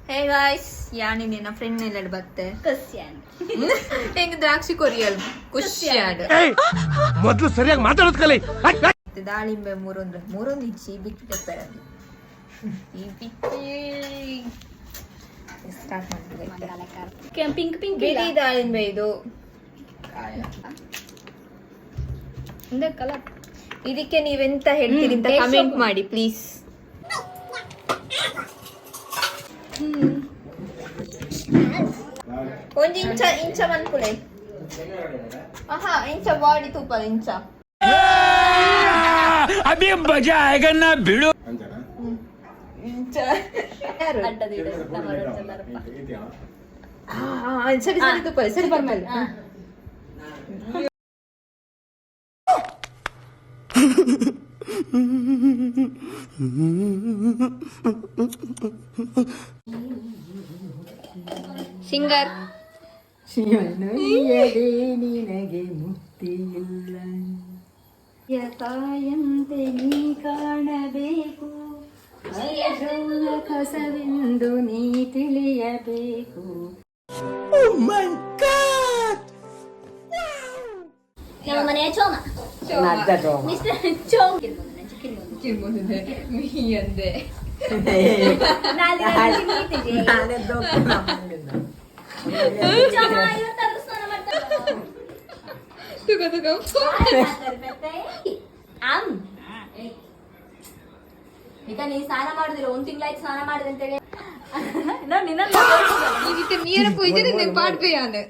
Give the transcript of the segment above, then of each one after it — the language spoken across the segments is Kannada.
ಹೇ ಗಾಯ್ಸ್ ಯಾನಿ ನಿನ್ನ ಫ್ರೆಂಡ್ ನೆಲ್ಲಡ್ ಬತ್ತೆ ಕಸ್ಯಾನ್ ಹೆಂಗ ದ್ರಾಕ್ಷಿ ಕೊರಿಯಲ್ ಕುಶ್ಯಾಡ್ ಮೊದಲು ಸರಿಯಾಗಿ ಮಾತಾಡೋದು ಕಲಿ. ದಾಳಿಂಬೆ ಮೂರೊಂದು ಇಚ್ಚಿ ಬಿಟ್ಟು ಪೆರದು ಈ ಬಿಚ್ಚಿ ಸ್ಟಾರ್ಟ್ ಮಾಡ್ತೀವಿ. ಪಿಂಕ್ ಪಿಂಕ್ ಬಿಳಿ ದಾಳಿಂಬೆ ಇದು ಕಲರ್. ಇದಕ್ಕೆ ನೀವೆಂತ ಹೇಳ್ತೀರಿ ಅಂತ ಕಮೆಂಟ್ ಮಾಡಿ ಪ್ಲೀಸ್. ಒಂದು ಇಂಚ ಮನ್ಕುಳೆ ಇಂಚ ಬಾಡಿ ತುಪ್ಪ ಇಂಚ ಅಭಿ ಮಜಾ ಆएगा ना ಬಿಡು. ಇಂಚ ಅಡ್ಡದಿಡು ಸರಿ ಸರಿ ತುಪ್ಪ ಸರಿ ಬರ್ಮೇಲೆ ಸಿಂಗರ್ ನಿನಗೆ ಮುಕ್ತಿಯಿಲ್ಲ ಯತಾಯಂತೆ ನೀ ಕಾಣಬೇಕು ಕಸವೆಂದು ನೀ ತಿಳಿಯಬೇಕು. ನಮ್ಮ ಮನೆಯ ಚೋಮ ಮಿಸ್ಟರ್ ಚೋಮ್ ಅಂದೆ ಈಗ ನೀ ಸ್ನಾನ ಮಾಡುದಿಲ್ಲ, 1 ತಿಂಗಳಾಯ್ತು ಸ್ನಾನ ಮಾಡಿದೆ ಅಂತೇಳಿ ಇದಕ್ಕೆ ನೀರ ಪೂಜೆ ಪಾಡ್ಬೇಯಾನೆ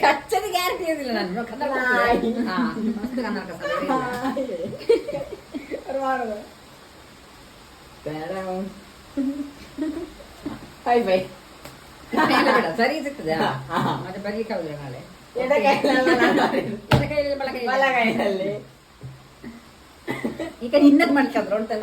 ಕಚ್ಚದ ಗ್ಯಾರಂಟಿ ಇರಲಿಲ್ಲ ನಾನು ಹಾಯ್ ಬೈ ಸರಿ ಸಿಗ್ತದೆ ಮತ್ತೆ ಬರ್ಲಿಕ್ಕೆ ಆಗುದಿಲ್ಲ ನಾಳೆ ಬಲಗೈಯಲ್ಲಿ ಈಗ ನಿನ್ನದ್ ಮಾಡ್ಕೊಂಡ್ರು ನೋಡ್ತಾರೆ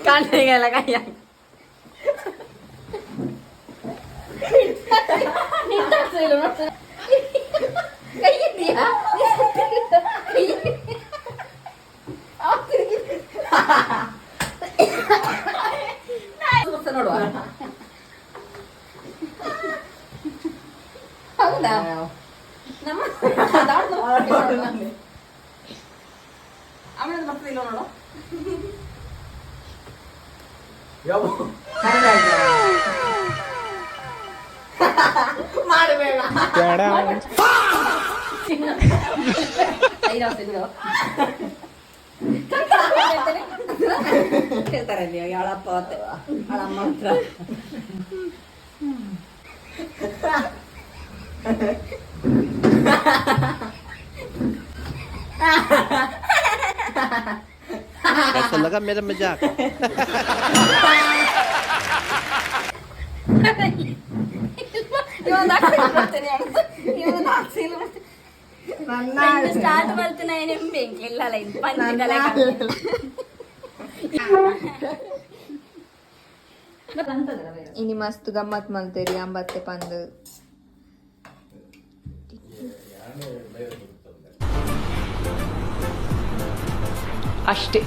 ಕಾಣಿಗೆಲ್ಲ ಕೈಯ ನೋಡುವ ಹೌದಾ ನಮ್ಮ ಆಮೇಲೆ ಬರ್ತಿಲ್ಲ ನೋಡು ಮಾಡಬೇಡ ಹೇಳ್ತಾರೆ ನೀವು ಯಾಳಪ್ಪ ಅವಳಮ್ಮ ಹತ್ರ ऐसा लगा मेरा मजाक. ಸ್ಟಾರ್ಟ್ ಮಾಡ್ತೀನಿ ಇಲ್ಲ ಇನಿ ಮಸ್ತ್ ಗಮ್ಮತ್ ಮಲ್ತೇರಿ ಅಂಬತ್ತೆ ಪಂದ್ ಅಷ್ಟೇ.